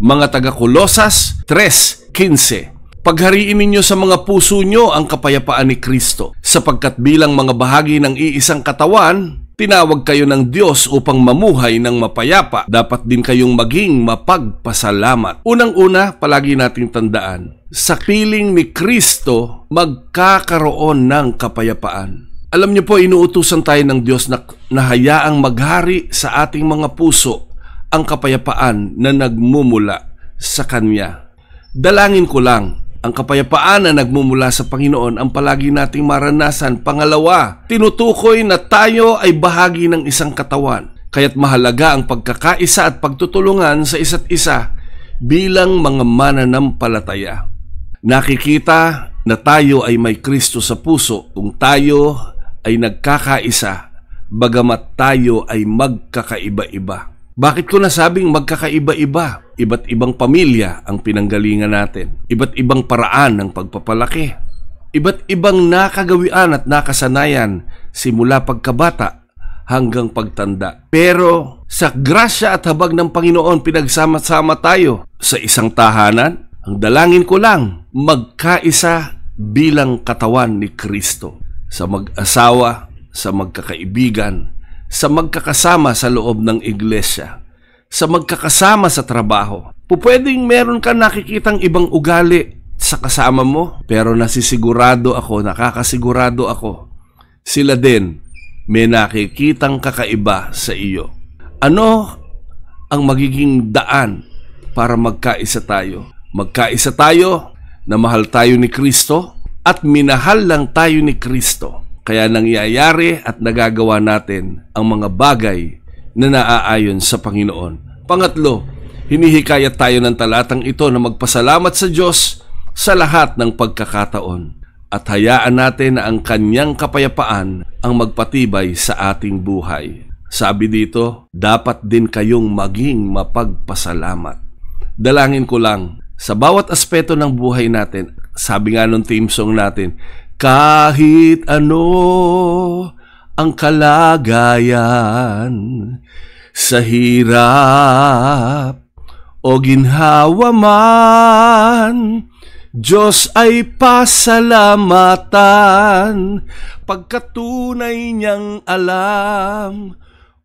Mga taga-Kolosas 3:15. Paghariin ninyo sa mga puso nyo ang kapayapaan ni Kristo, sapagkat bilang mga bahagi ng iisang katawan, tinawag kayo ng Diyos upang mamuhay ng mapayapa. Dapat din kayong maging mapagpasalamat. Unang-una, palagi nating tandaan, sa piling ni Kristo, magkakaroon ng kapayapaan. Alam niyo po, inuutusan tayo ng Diyos na hayaang maghari sa ating mga puso ang kapayapaan na nagmumula sa Kanya. Dalangin ko lang, ang kapayapaan na nagmumula sa Panginoon ang palagi nating maranasan. Pangalawa, tinutukoy na tayo ay bahagi ng isang katawan. Kaya't mahalaga ang pagkakaisa at pagtutulungan sa isa't isa bilang mga mananampalataya. Nakikita na tayo ay may Kristo sa puso kung tayo ay nagkakaisa, bagamat tayo ay magkakaiba-iba. Bakit ko nasabing magkakaiba-iba? Iba't ibang pamilya ang pinanggalingan natin. Iba't ibang paraan ng pagpapalaki. Iba't ibang nakagawian at nakasanayan simula pagkabata hanggang pagtanda. Pero sa grasya at habag ng Panginoon, pinagsama-sama tayo sa isang tahanan. Ang dalangin ko lang, magkaisa bilang katawan ni Kristo. Sa mag-asawa, sa magkakaibigan, sa magkakasama sa loob ng iglesia, sa magkakasama sa trabaho. Pupwedeng meron ka nakikitang ibang ugali sa kasama mo, pero nakakasigurado ako, sila din may nakikitang kakaiba sa iyo. Ano ang magiging daan para magkaisa tayo? Magkaisa tayo na mahal tayo ni Kristo at minahal lang tayo ni Kristo. Kaya nangyayari at nagagawa natin ang mga bagay na naaayon sa Panginoon. Pangatlo, hinihikayat tayo ng talatang ito na magpasalamat sa Diyos sa lahat ng pagkakataon at hayaan natin na ang Kanyang kapayapaan ang magpatibay sa ating buhay. Sabi dito, dapat din kayong maging mapagpasalamat. Dalangin ko lang, sa bawat aspeto ng buhay natin, sabi nga nung theme song natin, kahit ano ang kalagayan, sa hirap o ginhawa man, Diyos ay pasalamatan, pagkatunay niyang alam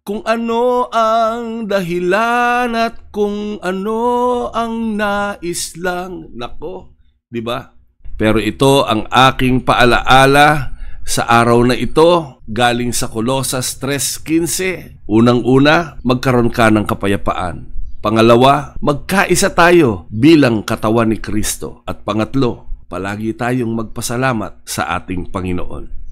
kung ano ang dahilan at kung ano ang nais lang. Nako, di ba? Pero ito ang aking paalaala sa araw na ito galing sa Kolosas 3:15. Unang-una, magkaroon ka ng kapayapaan. Pangalawa, magkaisa tayo bilang katawan ni Kristo. At pangatlo, palagi tayong magpasalamat sa ating Panginoon.